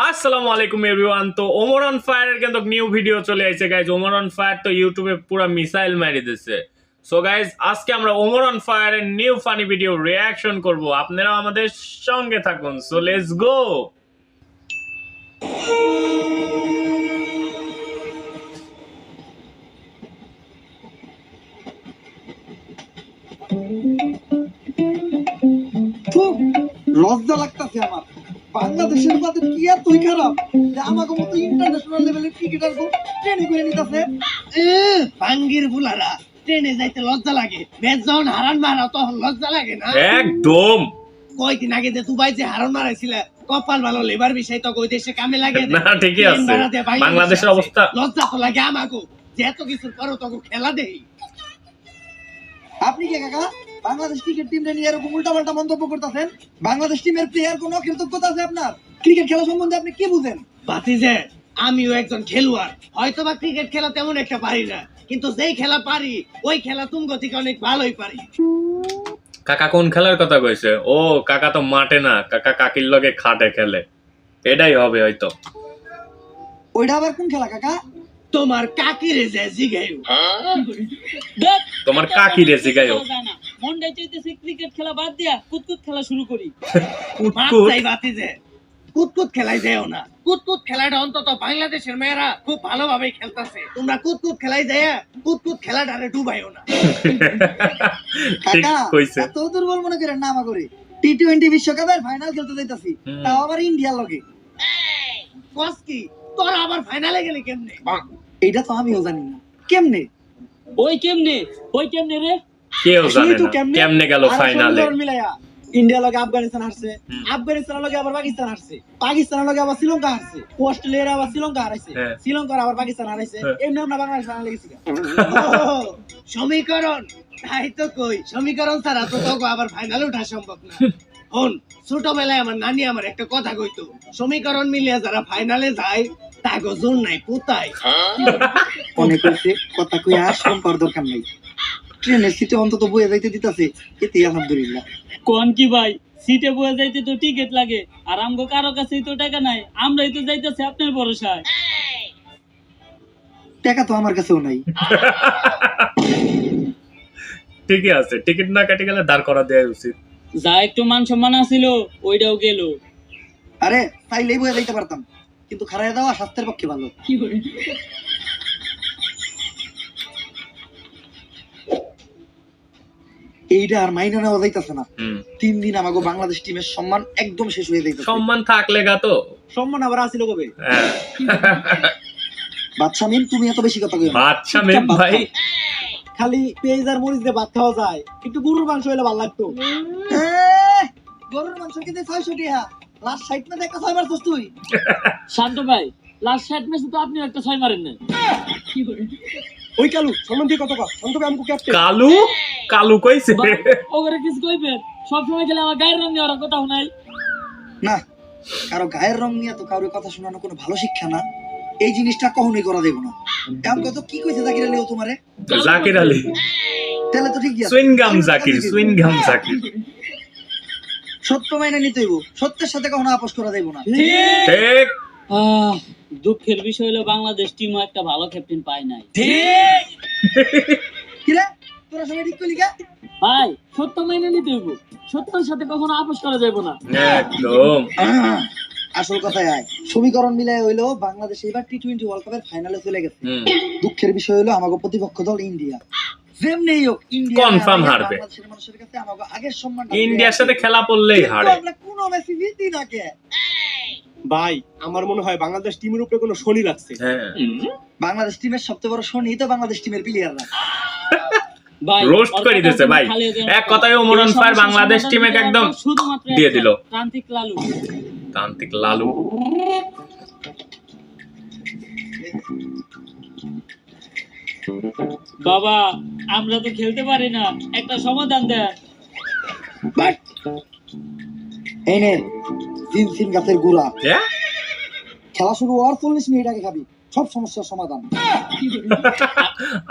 আসসালামু আলাইকুম এভরিওয়ান। তো ওমর অন ফায়ারের কিন্তু নিউ ভিডিও চলে আইছে গাইজ। ওমর অন ফায়ার তো ইউটিউবে পুরো মিসাইল মারি দিচ্ছে। সো গাইজ আজকে আমরা ওমর অন ফায়ারের নিউ ফানি ভিডিও রিঅ্যাকশন করব, আপনারা আমাদের সঙ্গে থাকুন। So let's go. খুব লজ্জা লাগতেছে আমার। বাংলাদেশের বাদে কি আর তুই খারাপ যে আমাকে মতো ইন্টারন্যাশনাল লেভেলের ক্রিকেটার গো ট্রেনে করে নিতেছে। ভাঙ্গির বুলারা ট্রেনে যাইতে লজ্জা লাগে, ম্যাচ যখন হারান মারা তখন লজ্জা লাগে না? একদম। কয়দিন আগে যে দুবাই যে হারান মারাইছিল, কপাল ভালো, লেবার বিষয় তো ওই দেশে কামে লাগে না ঠিকই আছে, বাংলাদেশের অবস্থা লজ্জা তো লাগে আমাকে যে এত কিছুর পরও তখন খেলা দেই। আপনি কে কাকা বাংলাদেশ ক্রিকেট টিম নিয়ে এরকম উল্টাপাল্টা মন্তব্য করতেছেন? বাংলাদেশ টিমের প্লেয়ার কোনো কৃতজ্ঞতা আছে আপনার? ক্রিকেট খেলা সম্বন্ধে আপনি কি বুঝেন? বাতিজে আমিও একজন খেলোয়াড়, হয়তো বা ক্রিকেট খেলা তেমন একটা পারি না, কিন্তু যেই খেলা পারি ওই খেলা তুমগো থেকে অনেক ভালোই পারি। কাকা কোন খেলার কথা কইছে? ও কাকা তো মাঠে না, কাকা কাকির লগে খাটে খেলে, এটাই হবে হয়তো। ওইটা আবার কোন খেলা কাকা? তোমার কাকিরে যে জিগাইও। তোমার কাকি রে জিগাইও। মনটাই চাইতেছে ক্রিকেট খেলা বাদ দিয়া কুতকুত খেলা শুরু করি। কুতকুত খেলাই যাও না, কুতকুত খেলাটা অন্তত বাংলাদেশের মেয়েরা খুব ভালোভাবে খেলতেছে। তোমরা কুতকুত খেলাই যায় কুতকুত খেলাটারে ডুবাইও না। ঠিক কাকা কইছে। এত দুর্বল মনে করেন না আমাকে। টি-20 বিশ্বকাপের ফাইনাল খেলতে যাইতাছি, তাও আবার ইন্ডিয়ার লগে। কস কি তোরা আবার ফাইনালে গেলি কেমনে? এইটা তো আমিও জানি না কেমনে। ওই কেমনে রে? কেউ জানে শুধু না কেমনে গেল আর ফাইনালে। সুন্দর মিলাইয়া ইন্ডিয়া লগে আফগানিস্তান হারছে, আফগানিস্তানের লগে আবার পাকিস্তান হারছে, পাকিস্তানের লগে আবার শ্রীলঙ্কা হারছে, অস্ট্রেলিয়ার আবার শ্রীলঙ্কা হারাইছে, শ্রীলঙ্কার আবার পাকিস্তান হারাইছে। এমনি আমরা বাংলাদেশ ফাইনালে গেছি। সমীকরণ তাই তো কই, সমীকরণ ছাড়া তো তোকে আবার ফাইনালে ওঠা সম্ভব না। হন, ছোটবেলায় আমার নানি আমার একটা কথা কইতো, সমীকরণ মিলিয়ে যারা ফাইনালে যায় তাগো জোর নাই পুতাই। অনেক হয়েছে, কথা কই আর সম্পর দরকার নাই। ট্রেনের সিটে অন্তত বয়ে যাইতে দিতেছে, এতেই আলহামদুলিল্লাহ। কোন কি ভাই, সিটে বসে যাইতে তো টিকিট লাগে, আর আমগো কারো কাছেই তো টাকা নাই, আমরাই তো যাইতেছি আপনার ভরসায়। টাকা তো আমার কাছেও নাই। ঠিকই আছে, টিকিট না কেটে গেলে দাঁড় করা দেওয়া উচিত। যা একটু মান সম্মান আছিল ওইটাও গেল। আরে চাইলেই বয়ে যাইতে পারতাম, কিন্তু খারায় দেওয়া স্বাস্থ্যের পক্ষে ভালো। এইটা আর মাইনে নেওয়া যাইতেছে না। 3 দিন আমাকে বাংলাদেশ টিমের সম্মান একদম শেষ হয়ে যাইতেছে। সম্মান থাকলে গা তো সম্মান আবার আসিল কবে? হ্যাঁ। বাদশা মিম তুমি এত বেশি কথা কইও না। বাদশা মেম ভাই, খালি পেঁয়াজ আর মরিচ দিয়ে ভাত খাওয়া যায়, একটু গরুর মাংস হইলে ভালো লাগতো। গরুর মাংস কিন্তু 600 টাকা, লাস্ট 60 ম্যাচে একটা 6 মারছস তুই। শান্ত ভাই, লাস্ট 60 ম্যাচে তো আপনি একটা 6 মারেন না। ওই কালু সম্মান দিয়ে কথা কও, শান্ত ভাই আমকো ক্যাপ্টেন। কালু কালু কইছে। ওরে কিছু কইবেন, সব সময় খেলে আমার গায়ের রং নিয়ে কথা নাই। না, কারো গায়ের রং নিয়ে তো কারোর কথা শোনানো কোনো ভালো শিক্ষা না। এই জিনিসটা কখনোই করা দেব না। এমন কত কি কইছে জাকির আলী ও তোমারে? জাকির আলী তাহলে তো ঠিকই আছে। সুইনগাম জাকির, সুইনগাম জাকির। সত্য মাইনে নিতে হইব, সত্যের সাথে কখনো আপোষ করা দেব না। ঠিক। দুঃখের বিষয় হলো বাংলাদেশ টিমও একটা ভালো ক্যাপ্টেন পায় নাই। কি রে তোরা সবাই ঠিক কইলি কা? ভাই সত্য মেনে নিতে হইব, সত্যের সাথে কখনো আপোষ করা যাবে না। একদম আসল কথায় আয়, সমীকরণ মিলায় হইলো বাংলাদেশ এবার টি-20 ওয়ার্ল্ড কাপের ফাইনালে চলে গেছে। দুঃখের বিষয় হলো আমাদের প্রতিপক্ষ দল ইন্ডিয়া। যেমনি হোক ইন্ডিয়া কনফার্ম হারবে। বাংলাদেশের মানুষের কাছে আমাদের আগের সম্মান ইন্ডিয়ার সাথে খেলা পড়লেই হারে। আমরা কোনো ম্যাচে জিতি না কে? ভাই আমার মনে হয় বাংলাদেশ টিমের উপরে কোনো শনি লাগছে। হ্যাঁ, বাংলাদেশ টিমের সবচেয়ে বড় শনি তো বাংলাদেশ টিমের প্লেয়াররা। ভাই রোস্ট করে দিতেছে ভাই। এক কথায় ওমর অন ফায়ার বাংলাদেশ টিমে একদম শুধুমাত্র দিয়ে দিল। তান্ত্রিক লালু। তান্ত্রিক লালু। বাবা আমরা তো খেলতে পারি না, একটা সমাধান দেন। বাট এই নে জিনসিন গাছের গুড়া, হ্যাঁ? খেলা শুরু হওয়ার 40 মিনিট আগে খাবি, সব সমস্যার সমাধান।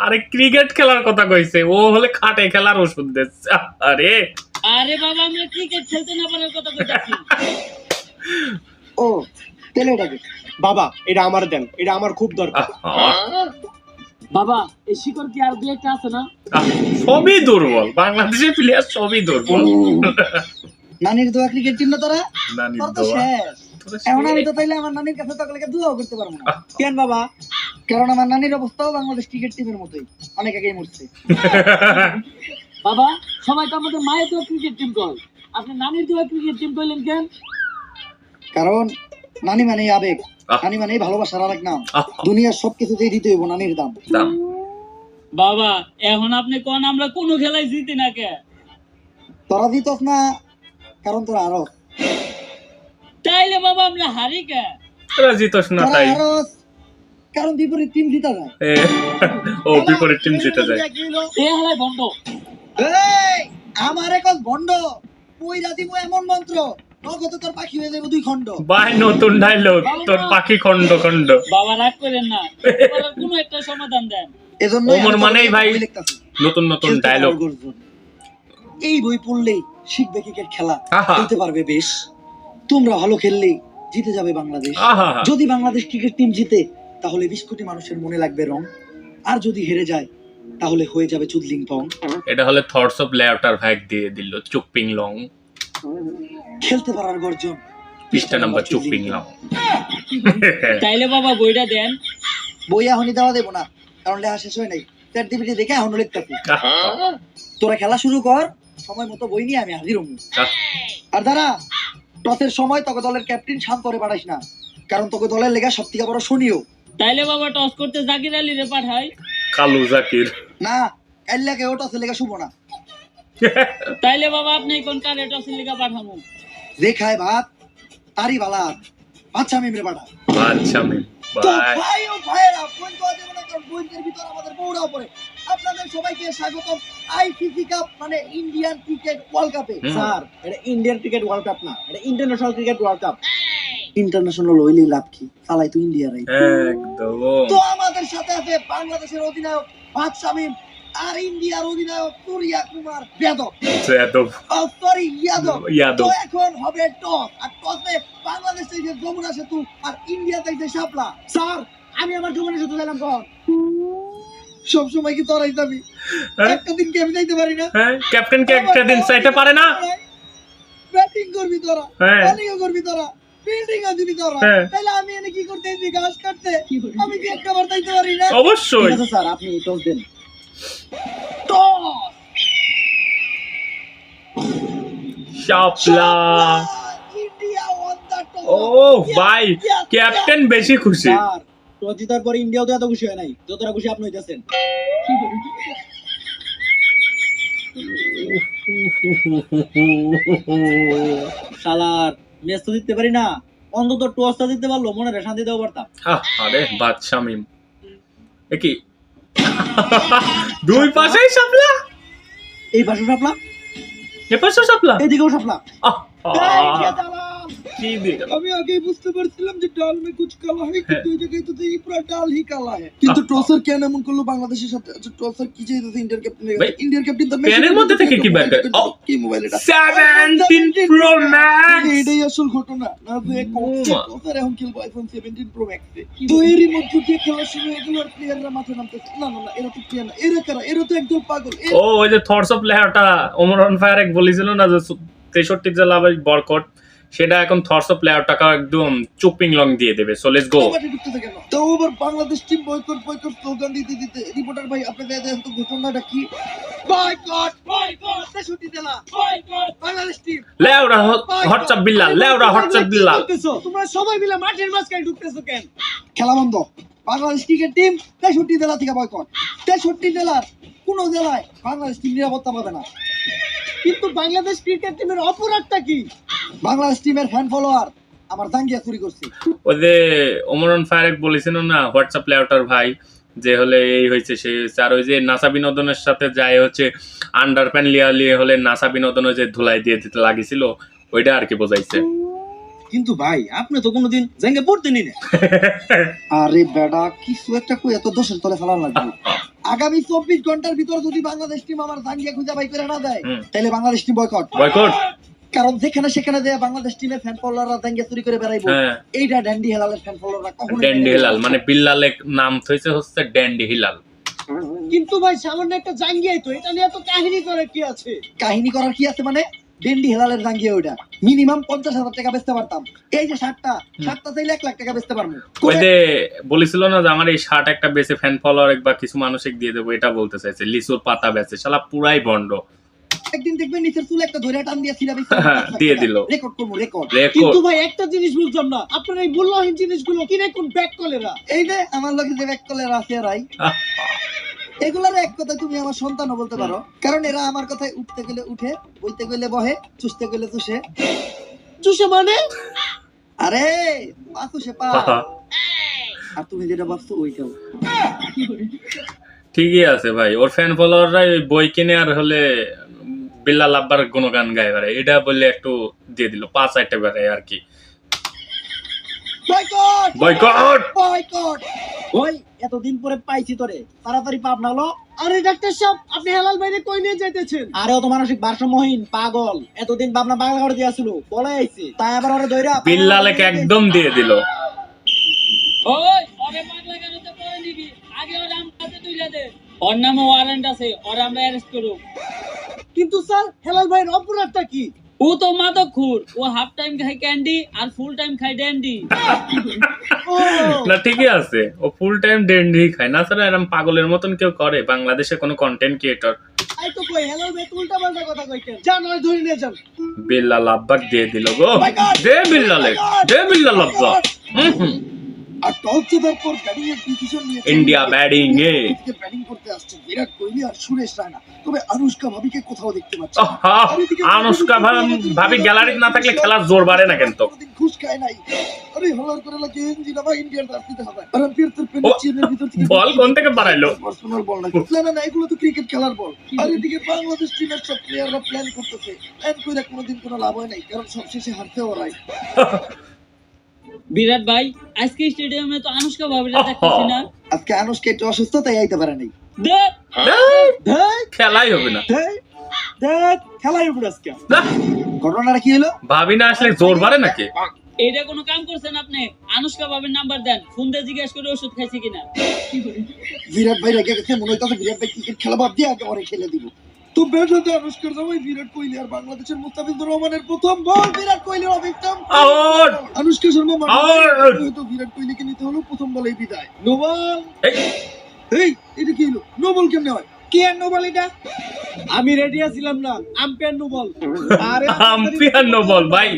আরে ক্রিকেট খেলার কথা কইছে, ও হলে খাটে খেলার ওষুধ দিচ্ছে। আরে আরে বাবা আমরা ক্রিকেট খেলতে না পারার কথা কইতাছি। ও তাহলে এটাকে বাবা এটা আমার দেন, এটা আমার খুব দরকার। বাবা এই শিকড় কি আর দুই একটা আছে না? সবই দুর্বল, বাংলাদেশের প্লেয়ার সবই দুর্বল। নানির দোয়া ক্রিকেট টিম না তোরা? নানির তোর তো দোয়া। শেষ। এখন আমি তো তাইলে আমার নানির কাছে তকলেকে দোয়াও করতে পারবো না। কেন বাবা? কারণ আমার নানির অবস্থাও বাংলাদেশ ক্রিকেট টিমের মতোই, অনেক আগেই মরছে। বাবা সবাই তো আমাদের মায়ের তো ক্রিকেট টিম কয়, আপনি নানির তো ক্রিকেট টিম কইলেন কেন? কারণ নানি মানেই আবেগ, আহ। নানি মানেই ভালোবাসার আরেক নাম। আহ, দুনিয়ার সবকিছুতেই দিতে হইব নানির দাম। দাম। বাবা এখন আপনি কোন আমরা কোনো খেলায় জিতি না কে? তোরা দিতস না কারণ তোরা আরো, তাইলে বাবা আমরা হারি কে? তোরা জিতস না তোরা তাই। আরো কারণ বিপরীত টিম জিতা যায়। এ, ও বিপরীত টিম জিতে যায়। এ হালাই বন্ধ। এই আমার এখন ভন্ড পইরা দিব এমন মন্ত্র নগদ তোর পাখি হয়ে যাবে দুই খণ্ড। ভাই নতুন ডায়লগ, তোর পাখি খন্ড খন্ড। বাবা রাগ করেন না, এবার কোনো একটা সমাধান দেন। এজন্য ওমর মানেই ভাই নতুন নতুন ডায়লগ। এই বই পড়লেই শিখবে ক্রিকেট খেলা, আহা। খেলতে পারবে বেশ। তোমরা ভালো খেললেই জিতে যাবে বাংলাদেশ। আহা, যদি বাংলাদেশ ক্রিকেট টিম জিতে তাহলে 20 কোটি মানুষের মনে লাগবে রং, আর যদি হেরে যায় তাহলে হয়ে যাবে চুদলিং পং। এটা হলে থটস অফ লেআউটার ভাগ দিয়ে দিল চুপিং লং। খেলতে পারার গর্জন, পৃষ্ঠা নাম্বার চুপিং লং। তাইলে বাবা বইটা দেন। বই এখনই দেওয়া দেবো না, কারণ লেখা শেষ হয় নাই। চ্যাট জিপিটি দেখে এখনো লিখতেছি। তোরা খেলা শুরু কর, সময় মতো বই নিয়ে আমি হাজির হবো। আর দাঁড়া, টসের সময় তোকে দলের ক্যাপ্টেন শান্ত করে পাঠাইস না, কারণ তোকে দলের লেগা সব থেকে বড় শনিও তাইলে বাবা টস করতে জাকির আলী রে পাঠাই। কালু জাকির। না। কাইল্লাকে ও টসের লেগা শুভ না। তাইলে বাবা আপনি কোন কারে টসের লিগা পাঠাবো? যে খায় ভাত তারই বালা, বাচ্চা মেমরে পাঠা। আচ্ছা মিম তো বাই। ভাই ও ভাইয়েরা, বোন তো দেব না, কারণ বোনদের ভিতর আমাদের বউরাও পড়ে। আপনাদের সবাইকে স্বাগতম আইসিসি কাপ মানে ইন্ডিয়ান ক্রিকেট ওয়ার্ল্ড কাপে। স্যার এটা ইন্ডিয়ান ক্রিকেট ওয়ার্ল্ড কাপ না, এটা international cricket world cup. International হইলেই লাভ কি, চালাই তো ইন্ডিয়ারাই। একদম। তো আমাদের সাথে আছে বাংলাদেশের অধিনায়ক ফাহাদ শামীম আর ইন্ডিয়ার অধিনায়ক সূর্যা কুমার যাদব। যাদব। সরি ইয়াদব। ইয়াদব। তো এখন হবে টস, আর টসে বাংলাদেশ থেকে যমুনা সেতু আর ইন্ডিয়া থেকে শাপলা। স্যার আমি আমার যমুনা সেতু গেলাম কখন? সব সময় কি তোরাই যাবি? হ্যাঁ? একটা দিন কি আমি যাইতে পারি না? হ্যাঁ, ক্যাপ্টেন কে একটা দিন চাইতে পারে না? ব্যাটিং করবি তোরা, হ্যাঁ। বোলিং করবি তোরা, ফিল্ডিং দিবি তোরা। হ্যাঁ। তাহলে আমি এনে কি করতে দিবি? ঘাস কাটতে? আমি কি একটা বার যাইতে পারি না? অবশ্যই। ঠিক আছে স্যার, আপনি টস দেন। টস! শাপলা। India won the toss. ও ভাই, ক্যাপ্টেন বেশি খুশি। স্যার টস জিতার পর ইন্ডিয়াও তো এত খুশি হয় নাই যতটা খুশি আপনি হইতাছেন। শালার ম্যাচ তো জিততে পারি না, অন্তত টসটা জিততে পারলো, মনে শান্তি দেওয়া পারতাম। আরে বাদশা মিম এ কি? দুই পাশেই শাপলা, এই পাশে শাপলা, এ পাশে শাপলা। এইদিকেও শাপলা। আহ, কি দিয়ে গেল? আমি আগেই বুঝতে পারছিলাম যে ডাল মে কুছ কালা है, কিন্তু এই জায়গায় তো দেখি পুরো ডাল ही কালা है। কিন্তু টসর কেন এমন করলো বাংলাদেশের সাথে? টসর কি চাইতেছে ইন্ডিয়ান ক্যাপ্টেন? ভাই, ইন্ডিয়ান ক্যাপ্টেন তো প্যানের মধ্যে থেকে কি বের করে? ও, কি মোবাইল এটা? 17 Pro Max। এটাই আসল ঘটনা না, যে টসর এখন খেলবো আইফোন 17 প্রো ম্যাক্স এ। তো এরই মধ্যে দিয়ে খেলা শুরু হয়ে গেল আর প্লেয়াররা মাঠে নামতেছে। না না না, এরা তো প্লেয়ার না, এরা কারা? এরা তো একদম পাগল। ও ওই যে থটস অফ লেআউটা ওমর অন ফায়ার এক বলেছিল না যে 63 জেলা বরকট, সেটা এখন থটস অফ লেআউটাকে একদম চুপিং লং দিয়ে দেবে। So let's go. মাঠে ঢুকতেছে কেন? তো over Bangladesh team boycott boycott slogan দিতে দিতে রিপোর্টার ভাই আপনি দেখেন তো ঘটনাটা কি? বয়কট বয়কট 63 জেলা বয়কট বাংলাদেশ টিম। লেআউটা হোয়াটসঅ্যাপ বিল্লাল, লেআউটা হোয়াটসঅ্যাপ বিল্লাল। তোমরা সবাই মিলে মাঠের মাঝখানে ঢুকতেছো কেন? খেলা বন্ধ। বাংলাদেশ ক্রিকেট টিম 63 জেলা থেকে বয়কট। 63 জেলার কোন জেলায় বাংলাদেশ টিম নিরাপত্তা পাবে না। কিন্তু বাংলাদেশ ক্রিকেট টিমের অপরাধটা কি? বাংলাদেশ টিমের ফ্যান ফলোয়ার আমার দাঙ্গিয়া চুরি করছে। ওই যে ওমর অন ফায়ার এক বলেছিল না হোয়াটসঅ্যাপ লেআউটার ভাই, যে হলে এই হয়েছে সে হয়েছে। আর ওই যে নাসা বিনোদনের সাথে যায় হচ্ছে আন্ডার প্যান লিয়ে হলে নাসা বিনোদনে যে ধুলাই দিয়ে দিতে লাগিছিল, ওইটা আর কি বোঝাইছে। কিন্তু ভাই আপনি তো কোনোদিন জাঙ্গে পড়তেনই না। আরে বেডা কিছু একটা কই এত দোষের তলে ফেলা লাগবে। আগামী 24 ঘন্টার ভিতর যদি বাংলাদেশ টিম আমার জাঙ্গিয়া খুঁজে বাই করে না দেয়, তাহলে বাংলাদেশ টিম বয়কট। বয়কট। কারণ যেখানে সেখানে যে বাংলাদেশ টিমের ফ্যান ফলোয়াররা দাঙ্গা চুরি করে বেড়াইবো, হ্যাঁ এইটা ড্যান্ডি হেলালের ফ্যান ফলোয়াররা কখনো ড্যান্ডি হিলাল, মানে বিল্লালের নাম থইছে হচ্ছে ড্যান্ডি হিলাল। কিন্তু ভাই সামান্য একটা জাঙ্গিয়াই তো, এটা নিয়ে তো কাহিনী করে কি আছে? কাহিনী করার কি আছে মানে? ড্যান্ডি হেলালের জাঙ্গিয়া ওইটা মিনিমাম 50,000 টাকা বেচতে পারতাম। এই যে শার্টটা চাইলে 1 লাখ টাকা বেচতে পারবো। ওই যে বলেছিল না যে আমার এই শার্ট একটা বেচে ফ্যান ফলোয়ার বা কিছু মানুষকে দিয়ে দেবো, এটা বলতে চাইছে। লিচুর পাতা বেচে, শালা পুরাই ভন্ড। একদিন দেখবেন নিচের চুল একটা ধরে টান দিয়ে ছিড়া দিয়ে দিল। রেকর্ড করবো, রেকর্ড। কিন্তু ভাই একটা জিনিস বুঝলাম না, আপনার এই মূল্যহীন জিনিসগুলো কিনে কোন ব্যাক কলেরা? এই যে আমার লোকে যে ব্যাক কলের আছে রাই, এগুলার এক কথা তুমি আমার সন্তানও বলতে পারো, কারণ এরা আমার কথায় উঠতে গেলে উঠে, বইতে গেলে বহে, চুষতে গেলে চুষে। চুষে মানে? আরে পা চুষে পা। আর তুমি যেটা ভাবছো ওইটাও ঠিকই আছে ভাই, ওর ফ্যান ফলোয়াররা ওই বই কিনে আর হলে বিল্লাল আব্বার গুণগান গায় বেড়ায়, এটা বললে একটু দিয়ে দিল 5-8টা বেড়ায় আর কি। Boycott boycott boycott. ওই এতদিন পরে পাইছি তোরে, তাড়াতাড়ি পাপ নালো। আরে ডাক্তার সাহেব, আপনি হেলাল ভাইরে কই নিয়ে যাইতেছেন? আরে ও তো মানসিক ভারসাম্যহীন পাগল, এতদিন ভাবনা বাংলা করে দিয়েছিল, বলে আইছে, তাই আবার ওরে ধইরা বিল্লালকে একদম দিয়ে দিল। ওই ওরে পাগলা কেন তো পরে নিবি, আগে ওর আম কাছে তুইলা দে। ওর নামে ওয়ারেন্ট আছে, ওরে আমরা অ্যারেস্ট করব। কিন্তু স্যার হেলাল ভাইয়ের অপরাধটা কি? ও তো মাদকখোর, ও হাফ টাইম খায় ক্যান্ডি আর ফুল টাইম খায় ড্যান্ডি। ও না ঠিকই আছে, ও ফুল টাইম ডেন্ডি খায় না, স্যার এরকম পাগলের মতন কেউ করে বাংলাদেশে কোনো কন্টেন্ট ক্রিয়েটর? আই তো কই হেলাল ভাই উল্টা পাল্টা কথা কইতেন। যান ওই ধরে নিয়ে যান। বিল্লাল আব্বাক দিয়ে দিল গো, দে বিল্লালে, দে বিল্লাল আব্বা। আর টস জেতার পর ব্যাটিং এর ডিসিশন নিয়ে ইন্ডিয়া ব্যাটিং এ ব্যাটিং করতে আসছে বিরাট কোহলি আর সুরেশ রায়না, তবে আনুশকা ভাবিকে কোথাও দেখতে পাচ্ছি না। আহা, আনুশকা ভাবি গ্যালারিতে না থাকলে খেলার জোর বাড়ে না কিন্তু। কোনদিন ঘুষ খায় নাই। আরে হলার করে লাগে ইঞ্জিন আবার ইন্ডিয়ান রাখতে হবে। আর আম্পায়ার তোর পেনাল্টির ভিতর থেকে বল কোন থেকে বাড়াইলো? পার্সোনাল বল না, না এগুলো তো ক্রিকেট খেলার বল। আর এদিকে বাংলাদেশ টিমের সব প্লেয়াররা প্ল্যান করতেছে, প্ল্যান কইরা কোনোদিন কোনো লাভ হয় নাই, কারণ সবশেষে হারতে ওরাই। বিরাট ভাই, আজকে স্টেডিয়ামে তো আনুশকা ভাবিরা দেখতেছি না। আজকে আনুশকা একটু অসুস্থ, তাই আইতে পারে নাই। দে খেলাই হবে না, দেখ খেলাই উপর আজকে ঘটনাটা কি হলো? ভাবি না আসলে জোর বাড়ে নাকি? এইটা কোনো কাম করছেন আপনি? আনুশকা ভাবির নাম্বার দেন, ফোন দিয়ে জিজ্ঞেস করে ওষুধ খাইছে কিনা। বিরাট ভাই রেগে গেছে, মনে হইতাছে বিরাট ভাই ক্রিকেট খেলা বাদ দিয়ে আগে ওরে খেলে দিব। তো ব্যাট হাতে আনুশকার জামাই বিরাট কোহলি আর বাংলাদেশের মুস্তাফিজুর রহমানের প্রথম বল, বিরাট কোহলির অভিজ্ঞতা আউট আনুশকা শর্মা আউট। হয়তো বিরাট কোহলিকে নিতে হলো প্রথম বলেই বিদায়। No ball. এই এটা কি হলো? নো বল কেমনে হয়? কি আর নো বল এটা? আমি রেডি আছিলাম না, আম্পায়ার নো বল। আরে আম্পায়ার নো বল ভাই,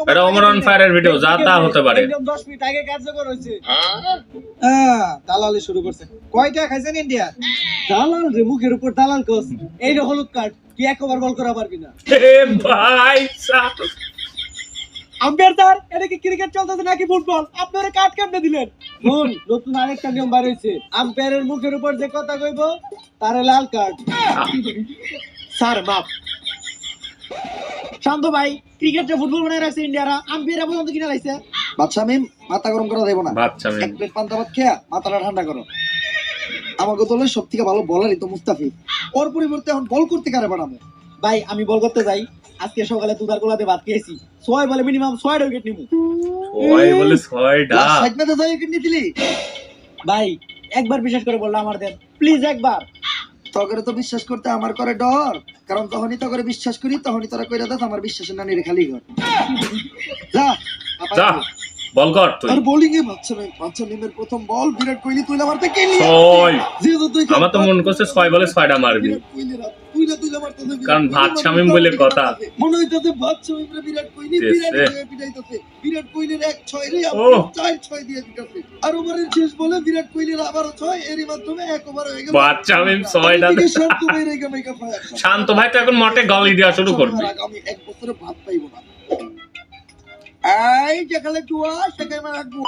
এটা ওমর অন ফায়ারের ভিডিও, যা তা হতে পারে। একদম 10 মিনিট আগে কার্যকর হয়েছে। হ্যাঁ দালালি শুরু করছে। কয়টা খাইছেন ইন্ডিয়া? দালাল রে, মুখের উপর দালাল কস। এই রে হলুদ কার্ড, তুই এক ওভার বল করা পারবি না। এ ভাই সাহেব, আম্পায়ার স্যার, এটা কি ক্রিকেট চলতেছে নাকি ফুটবল? আপনারা কার্ড কেমনে দিলেন? শুন, নতুন আরেকটা নিয়ম বার হইছে, আম্পায়ারের মুখের উপর যে কথা কইব তারে লাল কার্ড। স্যার মাপ। শান্ত ভাই, ক্রিকেটে ফুটবল বানায় রাখছে ইন্ডিয়ারা, আম্পায়ার পর্যন্ত কিনা লাইছে। বাচ্চা মিম মাথা গরম করা দেব না, বাচ্চা এক মেয়ে প্লেট পান্তা ভাত খেয়া মাথাটা ঠান্ডা করো। আমাকে দলের সব থেকে ভালো বলারই তো মুস্তাফিজ, ওর পরিবর্তে এখন বল করতে কারে বানাবো? ভাই আমি বল করতে যাই, আজকে সকালে দুধার গোলাতে ভাত খেয়েছি, 6 বলে মিনিমাম 6টা উইকেট নিবো। ওই বলে 6টা। সাইড ম্যাচে 6 উইকেট নিছিলি ভাই একবার বিশ্বাস করে বললাম আমার দেন, প্লিজ একবার। তগরে তো বিশ্বাস করতে আমার করে ডর, কারণ তখনই তগরে বিশ্বাস করি, তখনই তোরা কইরা দাস আমার বিশ্বাসের না নিরে খালি ঘর। যা যা বল কর তুই। আর বোলিং এ বাচ্চা মিমের প্রথম বল, বিরাট কোহলি তুইলা মারতে কেলি। 6, যেহেতু তুই আমার তো মন করছে 6 বলে 6টা মারবি, বিরাট কোহলি তুইলা মারতে কারণ ভাত শামিম বলে কথা। মনে হইতাছে ভাত শামিম রে বিরাট কোহলি বিরাট হয়ে পিটাইতাছে, বিরাট কোহলির 1-6 রে ও 4-6 দিয়ে দিতেছে। আর ওভারের শেষ বলে বিরাট কোহলির আবারো 6, এরই মাধ্যমে 1 ওভার হয়ে গেল। ভাত শামিম 6টা। শান্ত ভাই রেগা মেগা ফায়ার। শান্ত ভাই তো এখন মটে গালি দেওয়া শুরু করবে। আমি 1 বছরে ভাত পাইবো না। এই যেখানে টুয়া সেখানে রাখবো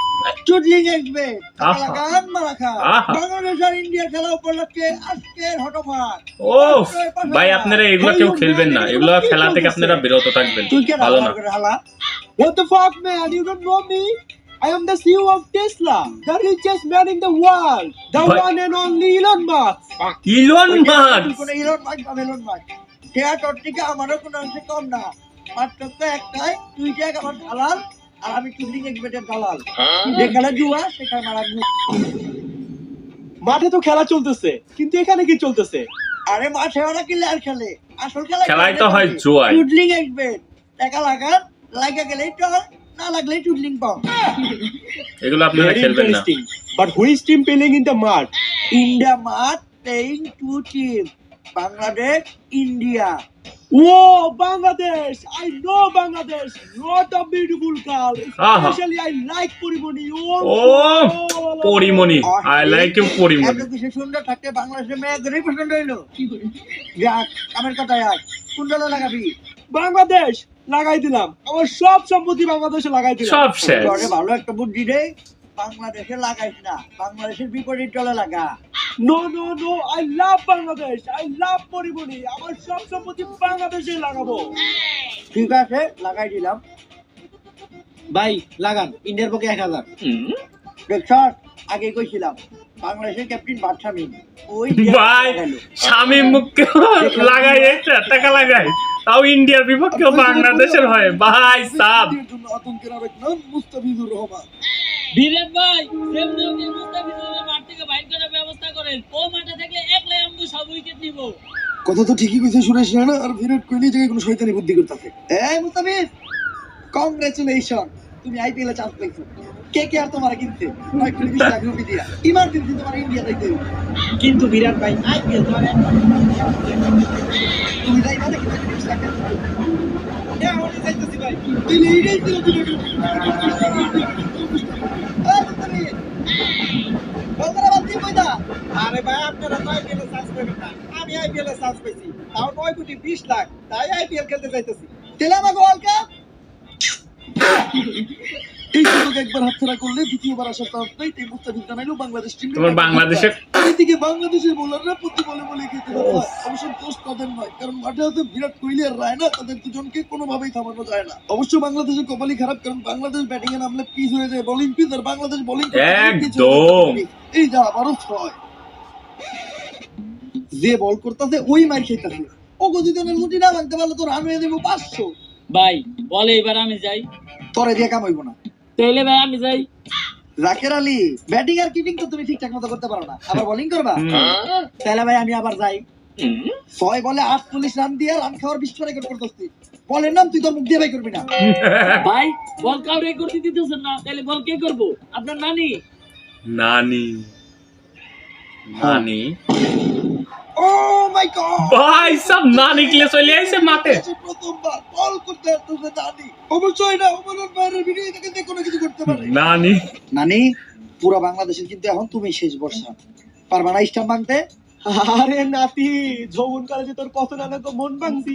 চুডলিং আসবে, লাগান মারাখা। বাংলাদেশ আর ইন্ডিয়ার খেলা উপলক্ষে আজকের হটফাট। ও ভাই, আপনারা এগুলো কেউ খেলবেন না, এগুলো খেলা থেকে আপনারা বিরত থাকবেন, তুই কে ভালো না। হালা? What the fuck man, you don't know me? I am the CEO of Tesla, the richest man in the world, the But- one and only Elon Musk. Elon Musk. কোন ইলন মাস্ক বা melon mask, কে টট্টিকা আমারও কোনো অংশে কম না। মাত্র তো একটাই, তুই যে আমার দালাল আর আমি টুবলিং এক্সপেক্টেড দালাল। যেখানে জুয়া সেখানে মারা গু। মাঠে তো খেলা চলতেছে, কিন্তু এখানে কি চলতেছে? আরে মাঠে ওরা কি লেয়ার খেলে, আসল খেলা খেলাই তো হয় জুয়ায়। টুডলিং এক্সপেক্ট, টাকা লাগান, লাগা গেলেই টল, না লাগলেই টুডলিং পাও। এগুলো আপনারা Very খেলবেন না। interesting. But who is team playing in the mud? India মাঠ playing to team, Bangladesh India. Oh, Bangladesh! I know Bangladesh. Lot of beautiful girls. Aha. Especially I like Purimoni. Oh, Porimoni, I like you Porimoni. এত কিছু সুন্দর থাকতে বাংলাদেশের মেয়েদেরই পছন্দ হইলো। যাক, আমার কথায় আয়, কোন দলে লাগাবি? বাংলাদেশ লাগাই দিলাম, আমার সব সম্পত্তি বাংলাদেশে লাগাই দিলাম। সব শেষ। তোরে ভালো একটা বুদ্ধি দে, বাংলাদেশে লাগাইস না, বাংলাদেশের বিপরীত দলে লাগা। No no no, I love Bangladesh, I love Porimoni, আমার সব সম্পত্তি বাংলাদেশে লাগাবো। ঠিক আছে, লাগাই দিলাম। ভাই লাগান, ইন্ডিয়ার পক্ষে 1000। দেখছ, আগে কইছিলাম বাংলাদেশের ক্যাপ্টেন বাদশামী, ওই ভাই শামীম মুখকে লাগাই একটা টাকা লাগাই, তাও ইন্ডিয়ার বিপক্ষেও বাংলাদেশের হয়। ভাই সাব আতঙ্কের আরেক নাম মুস্তাফিজুর রহমান। বিরাট ভাই সেমনি মুস্তাফিজুরের মাঠ থেকে বাইর করার ব্যবস্থা করেন। ও মাঠে থাকলে একলাই আমগো সব উইকেট নিব। কথা তো ঠিকই কইছে সুরেশ রায়না, আর বিরাট কোহলি জায়গায় কোনো শয়তানি বুদ্ধি করতেছে। এই মুস্তাফিজ, কংগ্রেচুলেশন, তুমি আইপিএল এ চান্স পাইছো। কে কে আর তোমার কিনতে 20 লাখ রুপি দিয়া ইমার্জেন্সি তোমার ইন্ডিয়া যাইতে হইব। কিন্তু বিরাট ভাই আইপিএল তো আর তুমি যাই না দেখি 20 লাখ এখনই যাইতেছি ভাই। দিলে এইটাই ছিল দিলে। এই মুস্তাফিজ, বলরা বাদ দিয়ে কইতা। আরে ভাই আপনারা তো আইপিএল এ চান্স পাবেন না, আমি আইপিএল এ চান্স পাইছি, তাও 9 কোটি 20 লাখ, তাই আইপিএল খেলতে যাইতেছি। তেলা আমাকে ওয়ার্ল্ড কাপ। এই সুযোগ একবার হাতছাড়া করলে দ্বিতীয়বার আসার চান্স নাই। এই মুস্তাফিজ জানাইলো বাংলাদেশ টিম। তোমার বাংলাদেশের এইদিকে বাংলাদেশের বোলাররা প্রতি বলে বলে খেতে পারে। অবশ্য দোষ তাদের নয়, কারণ মাঠে আছে বিরাট কোহলি আর রায়না, তাদের দুজনকে কোনোভাবেই থামানো যায় না। অবশ্য বাংলাদেশের কপালই খারাপ, কারণ বাংলাদেশ ব্যাটিং এ নামলে পিচ হয়ে যায় বোলিং পিচ, আর বাংলাদেশ বোলিং একদম। এই যা আবারও 6, যে বল করতেছে ওই মার খেতেছে। ও গদিজনের গুটি না ভাঙতে পারলে তো রান হয়ে দেবো 500। ভাই বলে এবার আমি যাই। তোরে দিয়ে কাম হইব না। তাইলে ভাই আমি যাই। জাকের আলী, ব্যাটিং আর কিপিং তো তুমি ঠিকঠাক মতো করতে পারো না, আবার বোলিং করবা? তাহলে ভাই আমি আবার যাই। 6 বলে 48 রান দিয়ে রান খাওয়ার বিশ্ব রেকর্ড করতেছি। বলের নাম তুই তোর মুখ দিয়ে ভাই করবি না। ভাই বল কাউরে করতে দিতেছেন না, তাহলে বল কে করব? আপনার নানি। নানি নানি ও মাই গড, ভাই সব নানি ক্লে চলে আইছে মাঠে। প্রথমবার বল করতে আসছে নানি। অবশ্যই না, ওমরান ভাইয়ের ভিডিও দেখে কোনো কিছু করতে পারে। নানি নানি, পুরো বাংলাদেশের কিন্তু এখন তুমি শেষ বর্ষা, পারবা না স্টাম্প ভাঙতে? আরে নাতি, যৌবন কালে যে তোর কত নানা তো মন ভাঙছি,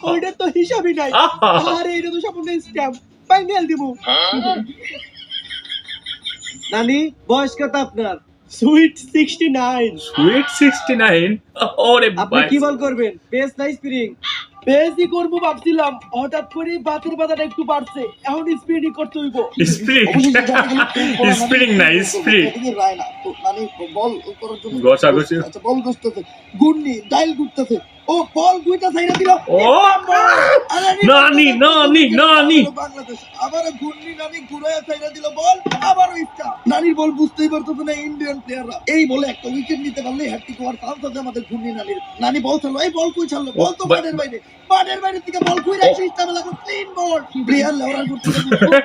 ওইটা তো হিসাবই নাই। আরে এটা তো সামান্য স্ট্যাম্প, ফাইনাল দিব। নানি বয়স কত আপনার? সুইট 69। সুইট 69। ওরে আপনি ভাই কি বল করবেন, পেস না স্প্রিং? বেশি করবো ভাবছিলাম, হঠাৎ করে বাতের বাধাটা একটু বাড়ছে, এখন স্পিডই করতে হইব। স্প্রিং স্প্রিং না স্প্রিং রায়না তো নানি বল করার জন্য ঘষাঘষি। আচ্ছা বল ঘষতেছে, গুন্নি ডাইল ঘুরতেছে, ও বল দুইটা সাইডে দিল। ও নানি নানি নানি বাংলাদেশ আবার গুন্নি নানি ঘুরায় সাইডে দিল বল, আবার ইচ্ছা নানির বল বুঝতেই পারতেছে না ইন্ডিয়ান প্লেয়াররা। এই বলে একটা উইকেট নিতে পারলে হ্যাটট্রিক হওয়ার চান্স আছে আমাদের গুন্নি নানির। নানি বল ছাড়লো, এই বল কই ছাড়লো, বল তো বাটের বাইরে, বাটের বাইরে থেকে বল কইরা সিস্টেমে লাগো ক্লিন বল। প্লেয়ার লেওরা করতেছে,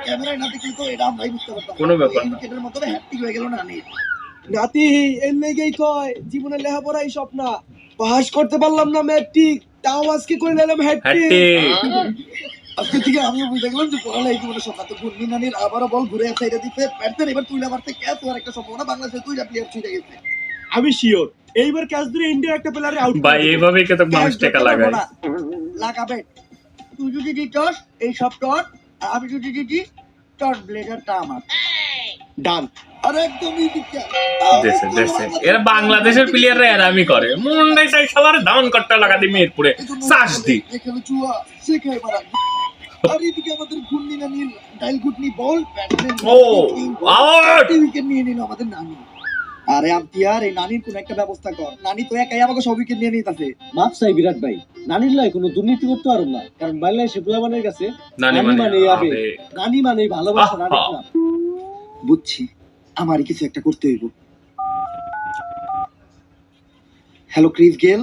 ক্যামেরায় না দেখলে তো এটা আমরাই বুঝতে পারতাম কোনো ব্যাপার না। উইকেটের মতো হ্যাটট্রিক হয়ে গেল নানির। নাতি এর লেগেই কয় জীবনে লেখাপড়াই সব না, পাস করতে পারলাম না ম্যাট্রিক, তাও আজকে করে নিলাম হ্যাটট্রিক। আজকে থেকে আমিও বুঝে গেলাম যে পড়ালে এই জীবনের সব। গুন্নি নানির আবারও বল ঘুরে সাইডে দিতে ব্যাটসম্যান এবার তুইলা মারতে ক্যাচ হওয়ার একটা সম্ভাবনা বাংলাদেশে দুইটা প্লেয়ার ছুটে গেছে। আমি শিওর এইবার ক্যাচ ধরে ইন্ডিয়ার একটা প্লেয়ারে আউট। ভাই এইভাবেই কত মানুষ টাকা লাগায়। লাগাবে তুই যদি দিতস এই সব টট, আর আমি যদি দিতি টট ব্লেডারটা আমার ডান। আর একদমই দিকে দেশে দেশে এরা বাংলাদেশের প্লেয়াররা এরামি করে। মুন্ডাই চাই সবার ধান করতে লাগা দি মিরপুরে চাষ দি। এখানে চুয়া শেখায় মারা। আর এদিকে আমাদের গুন্নি নানির ডাইল গুটনি বল ব্যাটসম্যান ও আউট। উইকেট নিয়ে নিল আমাদের নানি। আরে আম্পিয়ার এই নানির কোন একটা ব্যবস্থা কর, নানি তো একাই আমাকে সবাইকে নিয়ে নিতেছে। মাপ চাই বিরাট ভাই, নানির লাই কোনো দুর্নীতি করতে পারো না, কারণ বাংলাদেশে পোলাপানের কাছে নানি নানি মানে মানে আবেগ, আবেগ। নানি মানে ভালোবাসা, নানি না। বুঝছি, আমারই কিছু একটা করতে হইব। Hello Chris Gayle.